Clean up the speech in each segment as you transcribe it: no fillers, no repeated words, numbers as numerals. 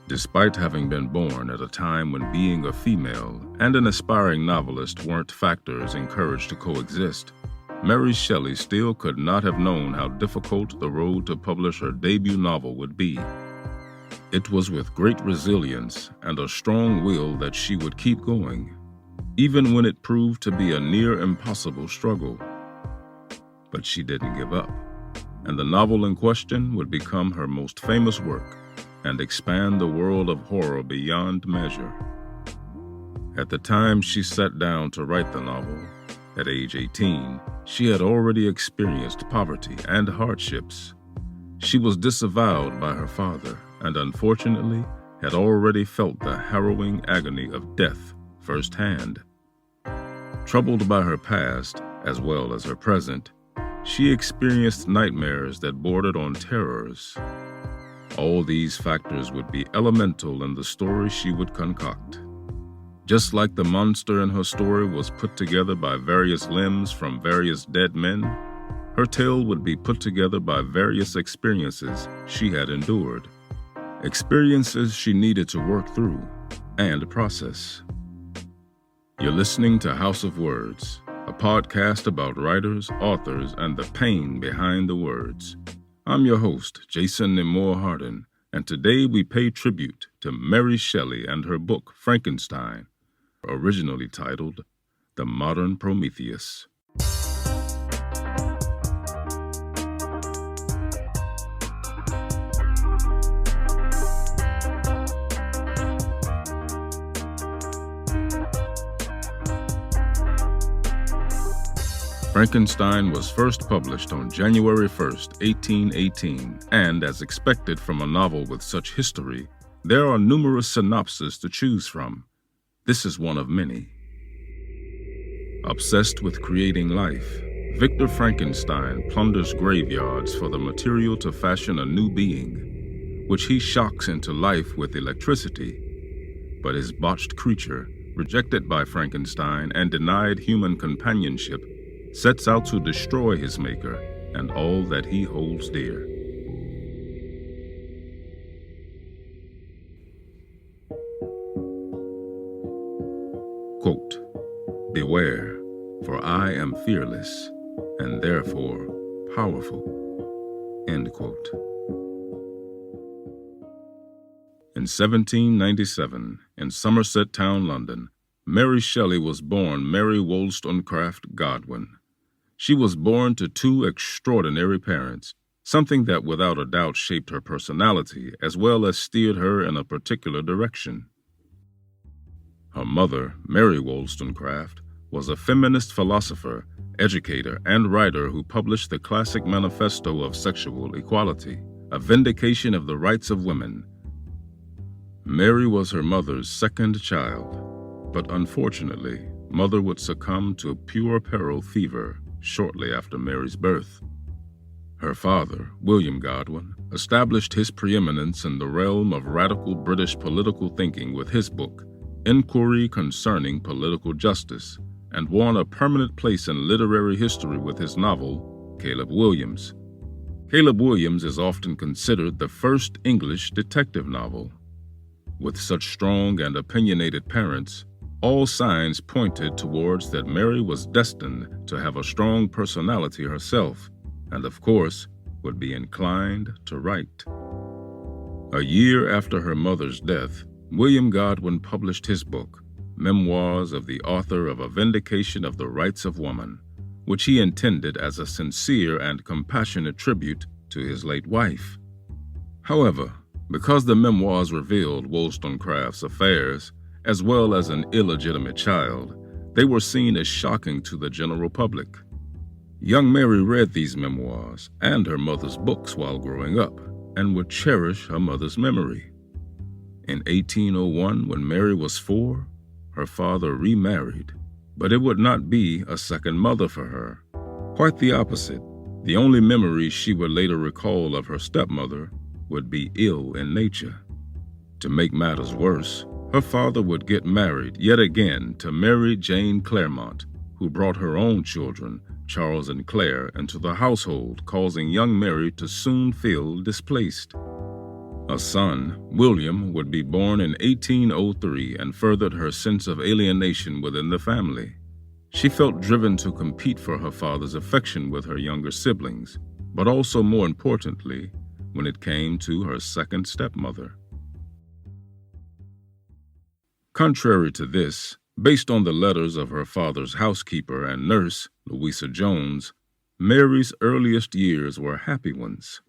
Despite having been born at a time when being a female and an aspiring novelist weren't factors encouraged to coexist, Mary Shelley still could not have known how difficult the road to publish her debut novel would be. It was with great resilience and a strong will that she would keep going, even when it proved to be a near impossible struggle. But she didn't give up, and the novel in question would become her most famous work and expand the world of horror beyond measure. At the time she sat down to write the novel, at age 18, she had already experienced poverty and hardships. She was disavowed by her father and unfortunately had already felt the harrowing agony of death firsthand. Troubled by her past as well as her present, she experienced nightmares that bordered on terrors. All these factors would be elemental in the story she would concoct. Just like the monster in her story was put together by various limbs from various dead men, her tale would be put together by various experiences she had endured, experiences she needed to work through and process. You're listening to House of Words, a podcast about writers, authors, and the pain behind the words. I'm your host, Jason Nemore Hardin, and today we pay tribute to Mary Shelley and her book, Frankenstein, originally titled The Modern Prometheus. Frankenstein was first published on January 1st, 1818, and as expected from a novel with such history, there are numerous synopses to choose from. This is one of many. Obsessed with creating life, Victor Frankenstein plunders graveyards for the material to fashion a new being, which he shocks into life with electricity. But his botched creature, rejected by Frankenstein and denied human companionship, sets out to destroy his maker and all that he holds dear. Quote, "Beware, for I am fearless and therefore powerful." End quote. In 1797, in Somerset Town, London, Mary Shelley was born Mary Wollstonecraft Godwin. She was born to two extraordinary parents, something that without a doubt shaped her personality as well as steered her in a particular direction. Her mother, Mary Wollstonecraft, was a feminist philosopher, educator, and writer who published the classic manifesto of sexual equality, a vindication of the rights of women. Mary was her mother's second child, but unfortunately, Mother would succumb to puerperal fever shortly after Mary's birth. Her father, William Godwin, established his preeminence in the realm of radical British political thinking with his book, Inquiry Concerning Political Justice, and won a permanent place in literary history with his novel, Caleb Williams. Caleb Williams is often considered the first English detective novel. With such strong and opinionated parents, all signs pointed towards that Mary was destined to have a strong personality herself, and of course, would be inclined to write. A year after her mother's death, William Godwin published his book, Memoirs of the Author of a Vindication of the Rights of Woman, which he intended as a sincere and compassionate tribute to his late wife. However, because the memoirs revealed Wollstonecraft's affairs, as well as an illegitimate child, they were seen as shocking to the general public. Young Mary read these memoirs and her mother's books while growing up, and would cherish her mother's memory. In 1801, when Mary was 4, her father remarried, but it would not be a second mother for her. Quite the opposite. The only memory she would later recall of her stepmother would be ill in nature. To make matters worse, her father would get married yet again to Mary Jane Clairmont, who brought her own children, Charles and Claire, into the household, causing young Mary to soon feel displaced. A son, William, would be born in 1803 and furthered her sense of alienation within the family. She felt driven to compete for her father's affection with her younger siblings, but also more importantly, when it came to her second stepmother. Contrary to this, based on the letters of her father's housekeeper and nurse, Louisa Jones, Mary's earliest years were happy ones.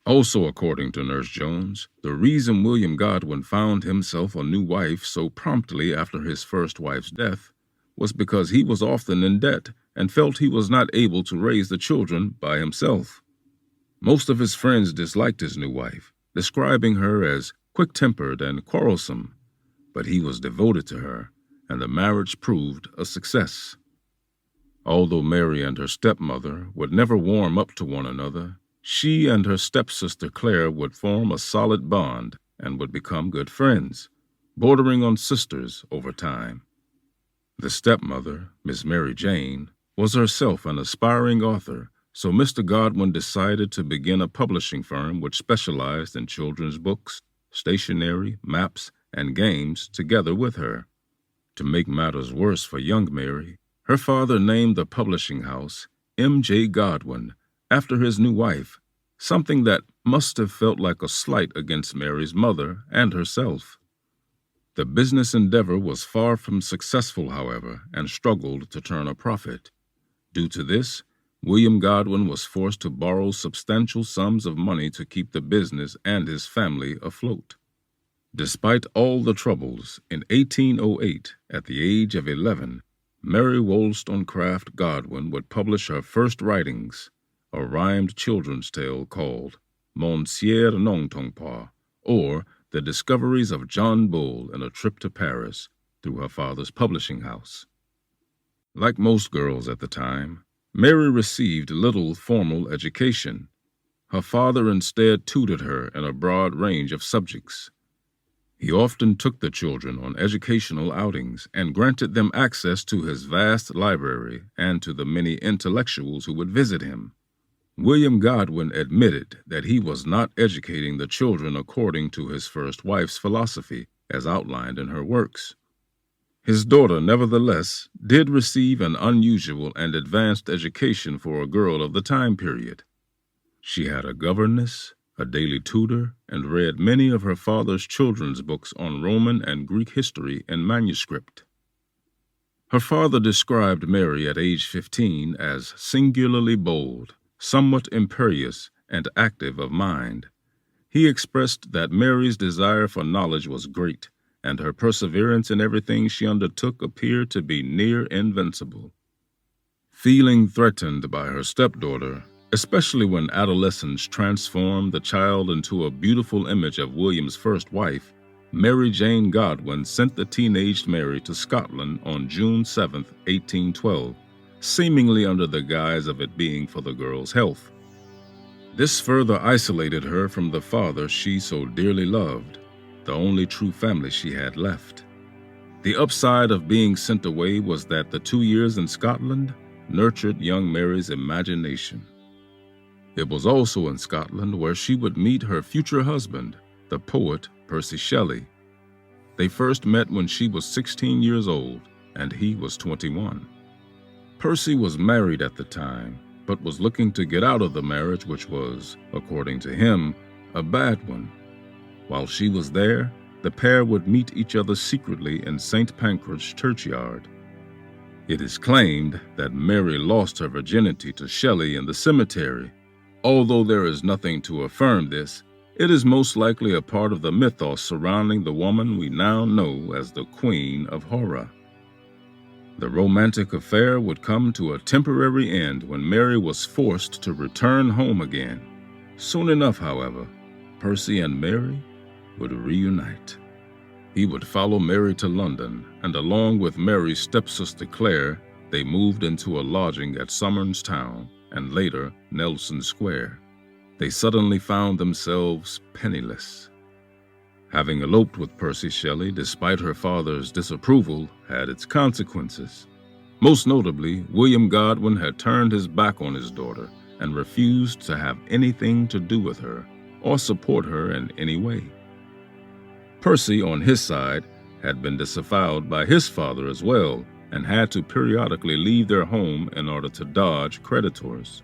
Also, according to Nurse Jones, the reason William Godwin found himself a new wife so promptly after his first wife's death was because he was often in debt and felt he was not able to raise the children by himself. Most of his friends disliked his new wife, describing her as quick-tempered and quarrelsome, but he was devoted to her, and the marriage proved a success. Although Mary and her stepmother would never warm up to one another, she and her stepsister Claire would form a solid bond and would become good friends, bordering on sisters over time. The stepmother, Miss Mary Jane, was herself an aspiring author, so Mr. Godwin decided to begin a publishing firm which specialized in children's books, stationery, maps, and games together with her. To make matters worse for young Mary, her father named the publishing house M.J. Godwin, after his new wife, something that must have felt like a slight against Mary's mother and herself. The business endeavor was far from successful, however, and struggled to turn a profit. Due to this, William Godwin was forced to borrow substantial sums of money to keep the business and his family afloat. Despite all the troubles, in 1808, at the age of 11, Mary Wollstonecraft Godwin would publish her first writings, a rhymed children's tale called Monsieur Nongtongpa, or The Discoveries of John Bull in a Trip to Paris, through her father's publishing house. Like most girls at the time, Mary received little formal education. Her father instead tutored her in a broad range of subjects. He often took the children on educational outings and granted them access to his vast library and to the many intellectuals who would visit him. William Godwin admitted that he was not educating the children according to his first wife's philosophy, as outlined in her works. His daughter, nevertheless, did receive an unusual and advanced education for a girl of the time period. She had a governess, a daily tutor, and read many of her father's children's books on Roman and Greek history in manuscript. Her father described Mary at age 15 as singularly bold, somewhat imperious, and active of mind. He expressed that Mary's desire for knowledge was great, and her perseverance in everything she undertook appeared to be near invincible. Feeling threatened by her stepdaughter, especially when adolescence transformed the child into a beautiful image of William's first wife, Mary Jane Godwin sent the teenaged Mary to Scotland on June 7, 1812, seemingly under the guise of it being for the girl's health. This further isolated her from the father she so dearly loved, the only true family she had left. The upside of being sent away was that the 2 years in Scotland nurtured young Mary's imagination. It was also in Scotland where she would meet her future husband, the poet Percy Shelley. They first met when she was 16 years old and he was 21. Percy was married at the time, but was looking to get out of the marriage, which was, according to him, a bad one. While she was there, the pair would meet each other secretly in St. Pancras churchyard. It is claimed that Mary lost her virginity to Shelley in the cemetery. Although there is nothing to affirm this, it is most likely a part of the mythos surrounding the woman we now know as the Queen of Horror. The romantic affair would come to a temporary end when Mary was forced to return home again. Soon enough, however, Percy and Mary would reunite. He would follow Mary to London, and along with Mary's stepsister Claire, they moved into a lodging at Somers Town and later Nelson Square. They suddenly found themselves penniless. Having eloped with Percy Shelley despite her father's disapproval had its consequences. Most notably, William Godwin had turned his back on his daughter and refused to have anything to do with her, or support her in any way. Percy, on his side, had been disavowed by his father as well and had to periodically leave their home in order to dodge creditors.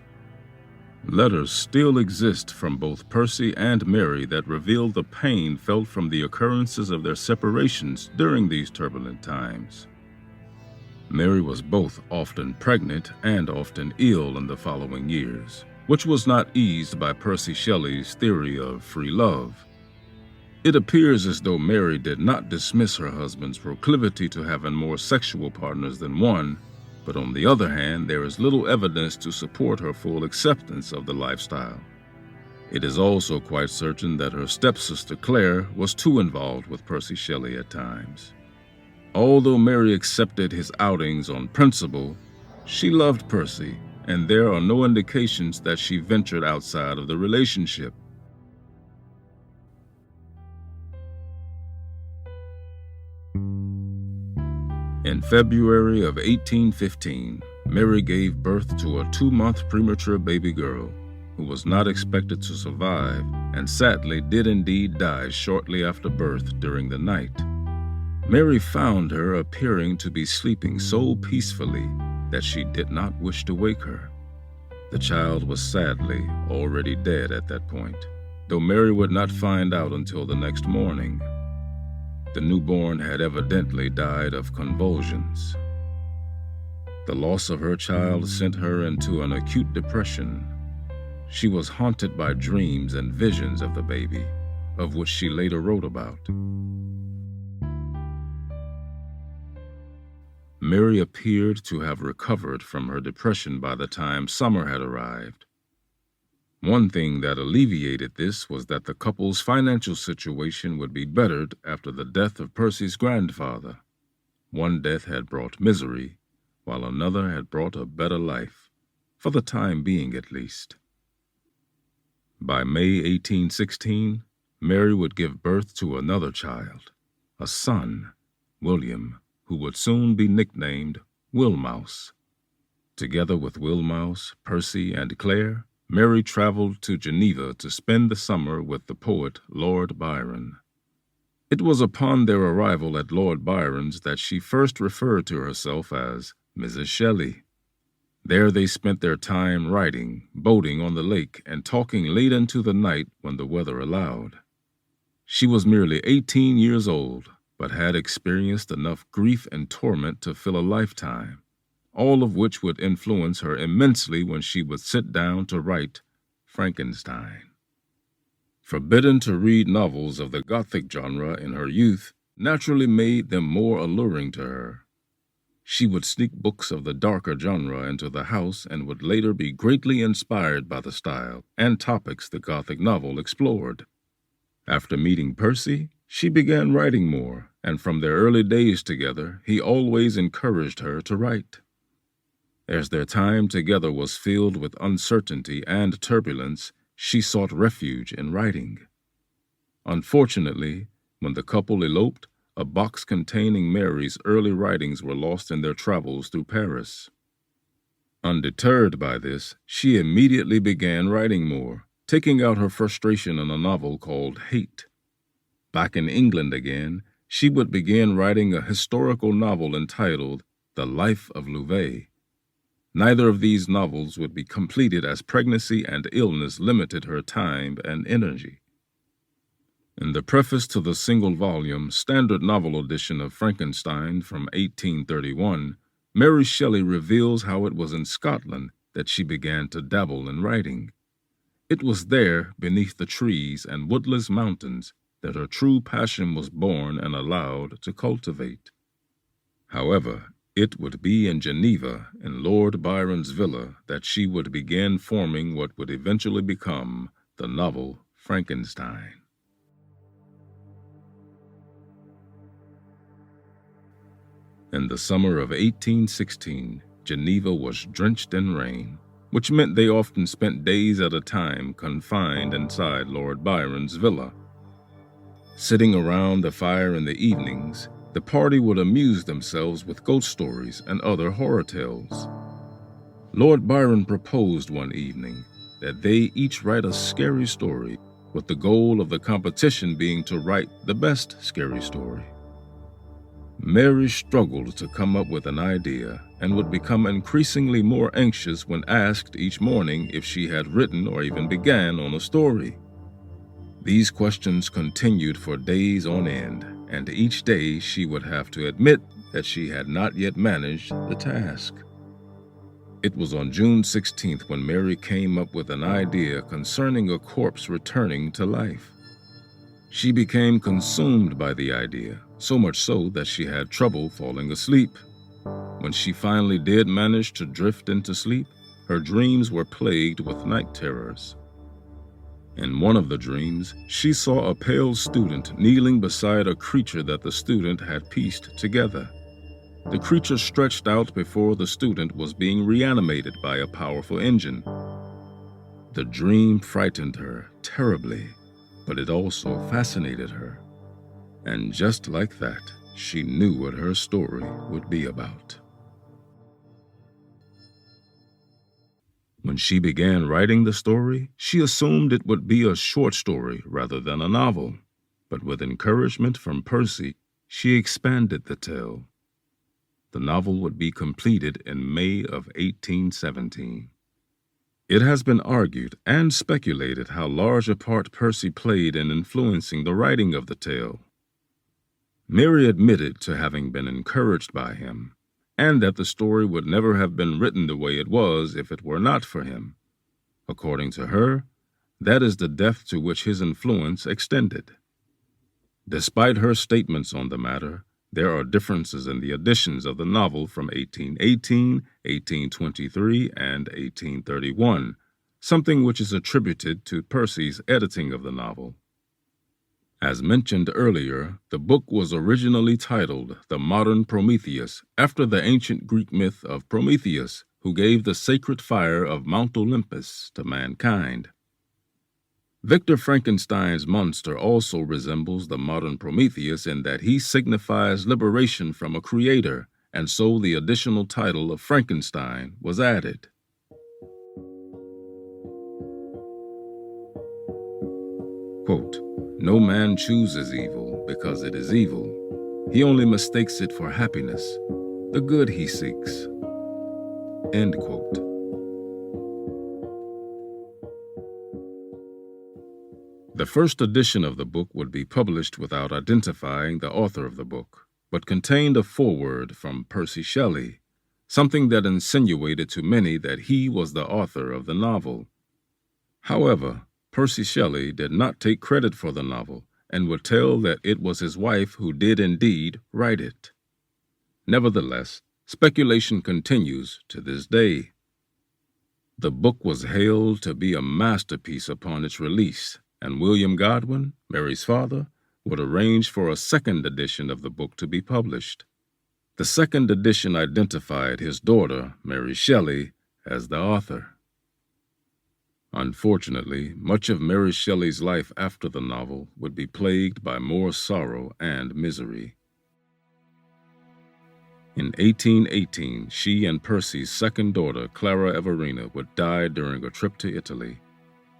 Letters still exist from both Percy and Mary that reveal the pain felt from the occurrences of their separations during these turbulent times. Mary was both often pregnant and often ill in the following years, which was not eased by Percy Shelley's theory of free love. It appears as though Mary did not dismiss her husband's proclivity to having more sexual partners than one, but on the other hand, there is little evidence to support her full acceptance of the lifestyle. It is also quite certain that her stepsister Claire was too involved with Percy Shelley at times. Although Mary accepted his outings on principle, she loved Percy, and there are no indications that she ventured outside of the relationship. In February of 1815, Mary gave birth to a 2-month premature baby girl who was not expected to survive and sadly did indeed die shortly after birth during the night. Mary found her appearing to be sleeping so peacefully that she did not wish to wake her. The child was sadly already dead at that point, though Mary would not find out until the next morning. The newborn had evidently died of convulsions. The loss of her child sent her into an acute depression. She was haunted by dreams and visions of the baby, of which she later wrote about. Mary appeared to have recovered from her depression by the time summer had arrived. One thing that alleviated this was that the couple's financial situation would be bettered after the death of Percy's grandfather. One death had brought misery, while another had brought a better life, for the time being at least. By May 1816, Mary would give birth to another child, a son, William, who would soon be nicknamed Willmouse. Together with Willmouse, Percy, and Claire, Mary traveled to Geneva to spend the summer with the poet Lord Byron. It was upon their arrival at Lord Byron's that she first referred to herself as Mrs. Shelley. There they spent their time riding, boating on the lake, and talking late into the night when the weather allowed. She was merely 18 years old, but had experienced enough grief and torment to fill a lifetime, all of which would influence her immensely when she would sit down to write Frankenstein. Forbidden to read novels of the Gothic genre in her youth naturally made them more alluring to her. She would sneak books of the darker genre into the house and would later be greatly inspired by the style and topics the Gothic novel explored. After meeting Percy, she began writing more, and from their early days together, he always encouraged her to write. As their time together was filled with uncertainty and turbulence, she sought refuge in writing. Unfortunately, when the couple eloped, a box containing Mary's early writings were lost in their travels through Paris. Undeterred by this, she immediately began writing more, taking out her frustration in a novel called Hate. Back in England again, she would begin writing a historical novel entitled The Life of Louvet. Neither of these novels would be completed as pregnancy and illness limited her time and energy. In the preface to the single-volume standard novel edition of Frankenstein from 1831, Mary Shelley reveals how it was in Scotland that she began to dabble in writing. It was there, beneath the trees and woodless mountains, that her true passion was born and allowed to cultivate. However, it would be in Geneva, in Lord Byron's villa, that she would begin forming what would eventually become the novel Frankenstein. In the summer of 1816, Geneva was drenched in rain, which meant they often spent days at a time confined inside Lord Byron's villa. Sitting around the fire in the evenings, the party would amuse themselves with ghost stories and other horror tales. Lord Byron proposed one evening that they each write a scary story with the goal of the competition being to write the best scary story. Mary struggled to come up with an idea and would become increasingly more anxious when asked each morning if she had written or even began on a story. These questions continued for days on end, and each day she would have to admit that she had not yet managed the task. It was on June 16th when Mary came up with an idea concerning a corpse returning to life. She became consumed by the idea, so much so that she had trouble falling asleep. When she finally did manage to drift into sleep, her dreams were plagued with night terrors. In one of the dreams, she saw a pale student kneeling beside a creature that the student had pieced together. The creature stretched out before the student was being reanimated by a powerful engine. The dream frightened her terribly, but it also fascinated her. And just like that, she knew what her story would be about. When she began writing the story, she assumed it would be a short story rather than a novel. But with encouragement from Percy, she expanded the tale. The novel would be completed in May of 1817. It has been argued and speculated how large a part Percy played in influencing the writing of the tale. Mary admitted to having been encouraged by him, and that the story would never have been written the way it was if it were not for him. According to her, that is the depth to which his influence extended. Despite her statements on the matter, there are differences in the editions of the novel from 1818, 1823, and 1831, something which is attributed to Percy's editing of the novel. As mentioned earlier, the book was originally titled The Modern Prometheus, after the ancient Greek myth of Prometheus, who gave the sacred fire of Mount Olympus to mankind. Victor Frankenstein's monster also resembles the modern Prometheus in that he signifies liberation from a creator, and so the additional title of Frankenstein was added. Quote, "No man chooses evil because it is evil. He only mistakes it for happiness, the good he seeks." End quote. The first edition of the book would be published without identifying the author of the book, but contained a foreword from Percy Shelley, something that insinuated to many that he was the author of the novel. However, Percy Shelley did not take credit for the novel and would tell that it was his wife who did indeed write it. Nevertheless, speculation continues to this day. The book was hailed to be a masterpiece upon its release, and William Godwin, Mary's father, would arrange for a second edition of the book to be published. The second edition identified his daughter, Mary Shelley, as the author. Unfortunately, much of Mary Shelley's life after the novel would be plagued by more sorrow and misery. In 1818, she and Percy's second daughter, Clara Everina, would die during a trip to Italy.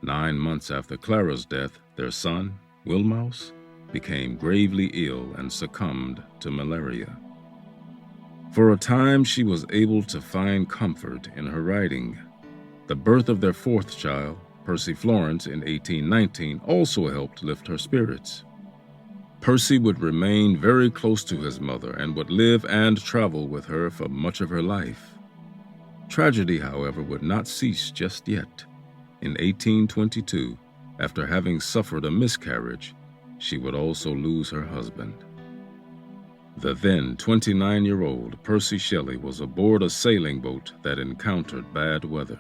9 months after Clara's death, their son, Wilmouse, became gravely ill and succumbed to malaria. For a time, she was able to find comfort in her writing. The birth of their fourth child, Percy Florence, in 1819 also helped lift her spirits. Percy would remain very close to his mother and would live and travel with her for much of her life. Tragedy, however, would not cease just yet. In 1822, after having suffered a miscarriage, she would also lose her husband. The then 29-year-old Percy Shelley was aboard a sailing boat that encountered bad weather.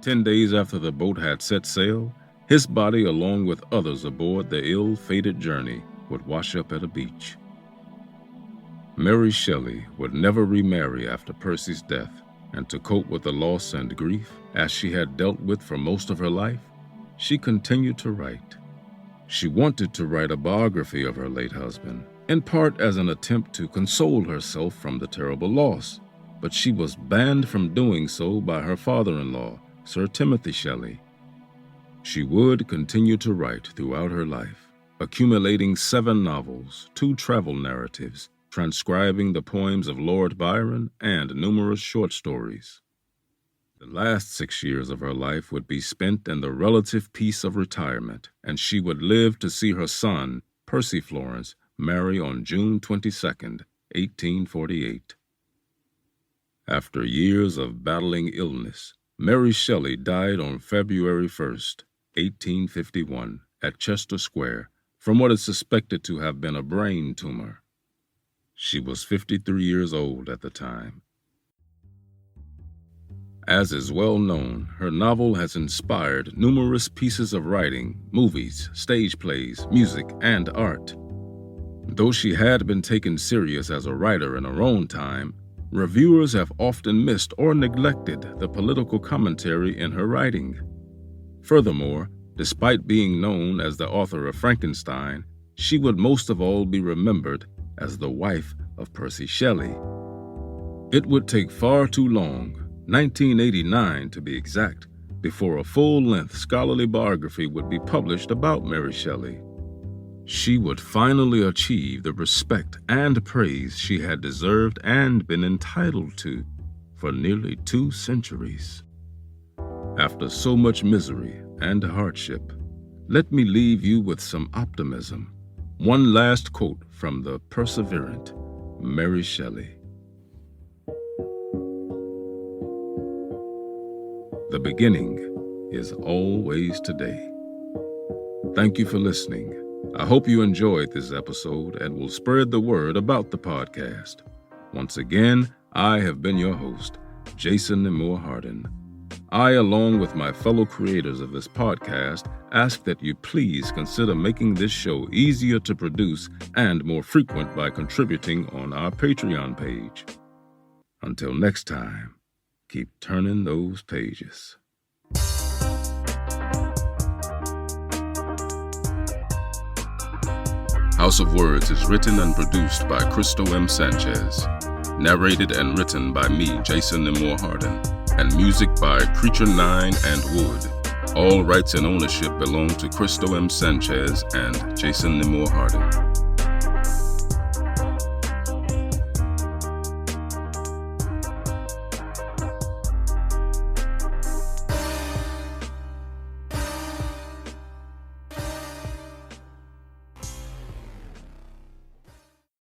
10 days after the boat had set sail, his body, along with others aboard the ill-fated journey, would wash up at a beach. Mary Shelley would never remarry after Percy's death, and to cope with the loss and grief, as she had dealt with for most of her life, she continued to write. She wanted to write a biography of her late husband, in part as an attempt to console herself from the terrible loss, but she was banned from doing so by her father-in-law, Sir Timothy Shelley. She would continue to write throughout her life, accumulating 7 novels, 2 travel narratives, transcribing the poems of Lord Byron, and numerous short stories. The last 6 years of her life would be spent in the relative peace of retirement, and she would live to see her son, Percy Florence, marry on June 22, 1848. After years of battling illness, Mary Shelley died on February 1, 1851, at Chester Square, from what is suspected to have been a brain tumor. She was 53 years old at the time. As is well known, her novel has inspired numerous pieces of writing, movies, stage plays, music, and art. Though she had been taken serious as a writer in her own time, reviewers have often missed or neglected the political commentary in her writing. Furthermore, despite being known as the author of Frankenstein, she would most of all be remembered as the wife of Percy Shelley. It would take far too long, 1989 to be exact, before a full-length scholarly biography would be published about Mary Shelley. She would finally achieve the respect and praise she had deserved and been entitled to for nearly 2 centuries. After so much misery and hardship, let me leave you with some optimism. One last quote from the perseverant Mary Shelley. The beginning is always today. Thank you for listening. I hope you enjoyed this episode and will spread the word about the podcast. Once again, I have been your host, Jason Nemore Hardin. I, along with my fellow creators of this podcast, ask that you please consider making this show easier to produce and more frequent by contributing on our Patreon page. Until next time, keep turning those pages. House of Words is written and produced by Cristo M. Sanchez, narrated and written by me, Jason Nemore Hardin, and music by Creature 9 and Wood. All rights and ownership belong to Cristo M. Sanchez and Jason Nemore Hardin.